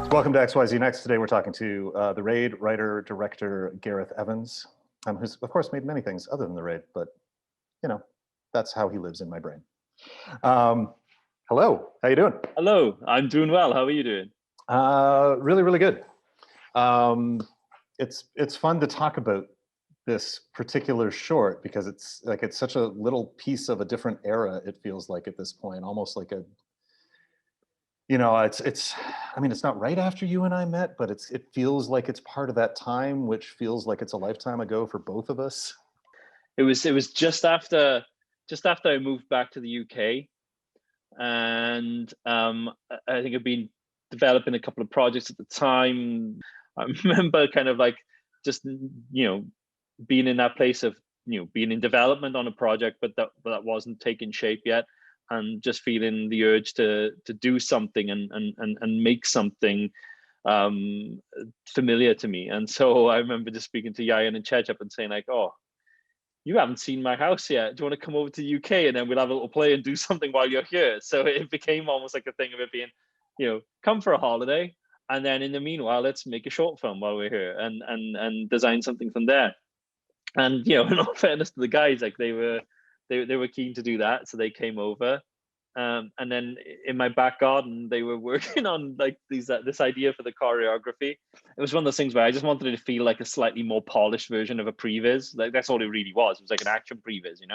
Welcome to XYZ Next. Today we're talking to the Raid writer, director, Gareth Evans, who's of course made many things other than the Raid, but you know, that's how he lives in my brain. Hello, how you doing? Hello, I'm doing well. How are you doing? Really, really good. It's fun to talk about this particular short because it's such a little piece of a different era. It feels like at this point, almost like a, you know, I mean, it's not right after you and I met, but it feels like it's part of that time, which feels like it's a lifetime ago for both of us. It was just after I moved back to the UK, and I think I've been developing a couple of projects at the time. I remember kind of like just being in that place of being in development on a project, but that wasn't taking shape yet, and just feeling the urge to do something and make something familiar to me. And so I remember just speaking to Yayan and Chechep and saying like, oh, you haven't seen my house yet. Do you want to come over to the UK and then we'll have a little play and do something while you're here? So it became almost like a thing of it being, come for a holiday, and then in the meanwhile, let's make a short film while we're here and design something from there. And in all fairness to the guys, like they were keen to do that, so they came over. And then in my back garden, they were working on like this idea for the choreography. It was one of those things where I just wanted it to feel like a slightly more polished version of a previz. Like that's all it really was. It was like an action previz, It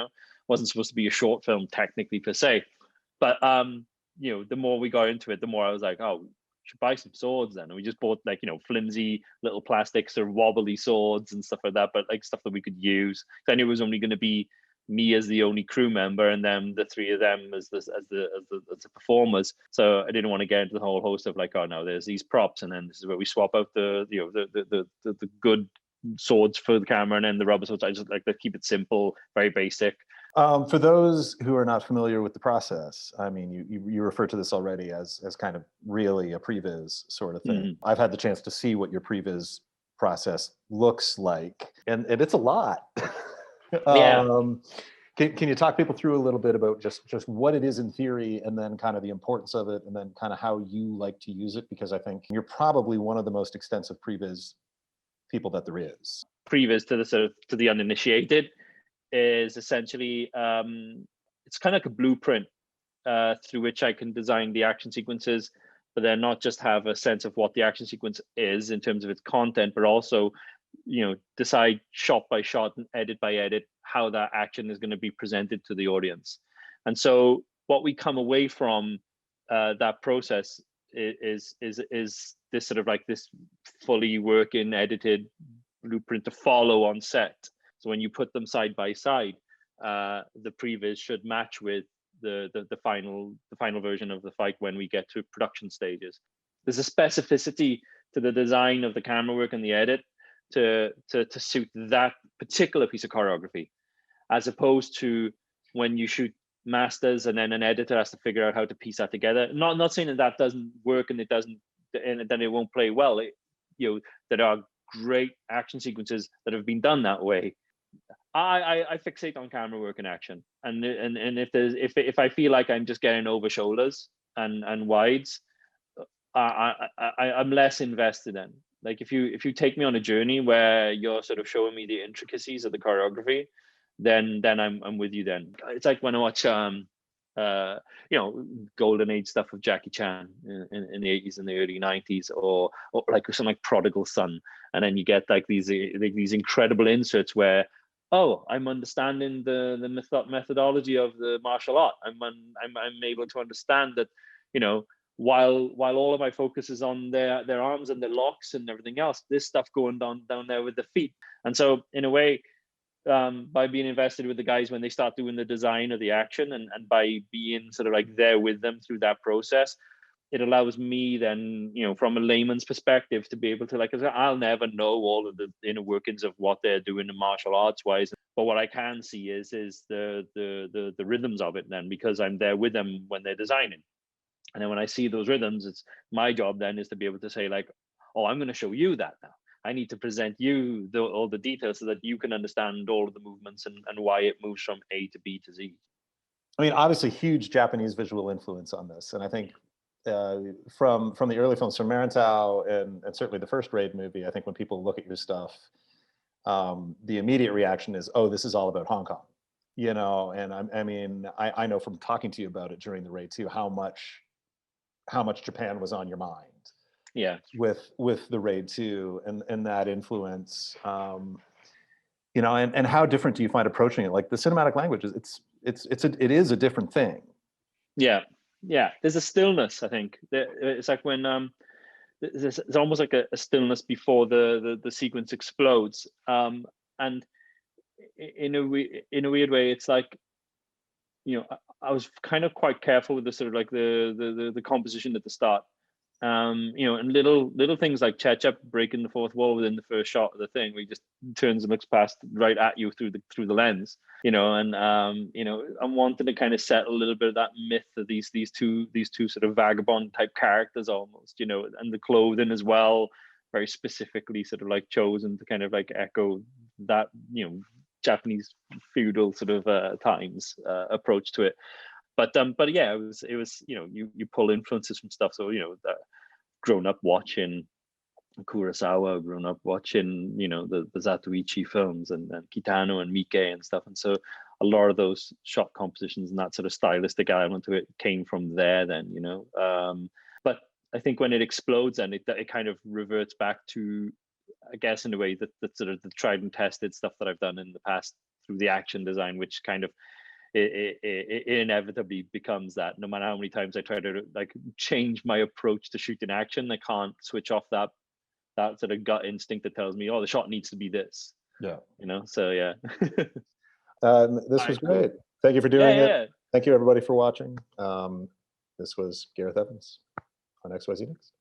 wasn't supposed to be a short film technically per se. But the more we got into it, the more I was like, oh, we should buy some swords then. And we just bought like, flimsy little plastics or wobbly swords and stuff like that, but like stuff that we could use. I knew it was only going to be me as the only crew member, and then the three of them as the performers. So I didn't want to get into the whole host of like, oh no, there's these props, and then this is where we swap out the good swords for the camera, and then the rubber swords. I just like to keep it simple, very basic. For those who are not familiar with the process, I mean, you refer to this already as kind of really a previz sort of thing. Mm-hmm. I've had the chance to see what your previz process looks like, and it's a lot. Yeah. Can you talk people through a little bit about just what it is in theory, and then kind of the importance of it, and then kind of how you like to use it? Because I think you're probably one of the most extensive previz people that there is. Previz to the uninitiated is essentially it's kind of like a blueprint through which I can design the action sequences, but then not just have a sense of what the action sequence is in terms of its content, but also decide shot by shot and edit by edit how that action is going to be presented to the audience. And so what we come away from that process is this sort of like this fully working edited blueprint to follow on set. So when you put them side by side, the previz should match with the final version of the fight when we get to production stages. There's a specificity to the design of the camera work and the edit to suit that particular piece of choreography, as opposed to when you shoot masters and then an editor has to figure out how to piece that together. Not saying that doesn't work and then it won't play well. There are great action sequences that have been done that way. I fixate on camera work and action, and if I feel like I'm just getting over shoulders and wides, I'm less invested in. Like if you take me on a journey where you're sort of showing me the intricacies of the choreography, then I'm with you. Then it's like when I watch golden age stuff of Jackie Chan in the 80s and the early 90s, or like something like Prodigal Son, and then you get like these incredible inserts where, oh, I'm understanding the methodology of the martial art. I'm able to understand that, while all of my focus is on their arms and their locks and everything else, this stuff going down there with the feet. And so in a way, by being invested with the guys when they start doing the design of the action, and by being sort of like there with them through that process, it allows me then, from a layman's perspective, to be able to, like, I'll never know all of the inner workings of what they're doing in martial arts wise, but what I can see is the rhythms of it then, because I'm there with them when they're designing. And then when I see those rhythms, it's my job then is to be able to say like, oh, I'm going to show you that now. I need to present you all the details so that you can understand all of the movements and why it moves from A to B to Z. I mean, obviously huge Japanese visual influence on this. And I think from the early films, from Marantau and certainly the first Raid movie, I think when people look at your stuff, the immediate reaction is, oh, this is all about Hong Kong, you know. And I mean, I know from talking to you about it during the Raid too, how much Japan was on your mind. Yeah. With the Raid 2 and that influence, you know, and how different do you find approaching it? Like the cinematic language it is a different thing. Yeah. There's a stillness, I think. It's like when it's almost like a stillness before the sequence explodes. And in a weird way, it's like, you know, I was kind of quite careful with the sort of like the composition at the start. You know, and little things like Chechep breaking the fourth wall within the first shot of the thing, where he just turns and looks past right at you through the lens, you know. And you know, I'm wanting to kind of set a little bit of that myth of these two sort of vagabond type characters almost, you know, and the clothing as well, very specifically sort of like chosen to kind of like echo that, you know, Japanese feudal sort of times approach to it. But yeah, it was you know, you pull influences from stuff. So, you know, grown up watching Kurosawa, grown up watching, you know, the Zatoichi films and Kitano and Miike and stuff. And so a lot of those shot compositions and that sort of stylistic element to it came from there then, you know. But I think when it explodes, and it kind of reverts back to, I guess, in a way that sort of the tried and tested stuff that I've done in the past through the action design, which kind of it inevitably becomes that. No matter how many times I try to like change my approach to shooting action, I can't switch off that sort of gut instinct that tells me, oh, the shot needs to be this. Yeah. You know. So yeah. This was great. Thank you for doing it. Thank you everybody for watching. This was Gareth Evans on XYZ Next.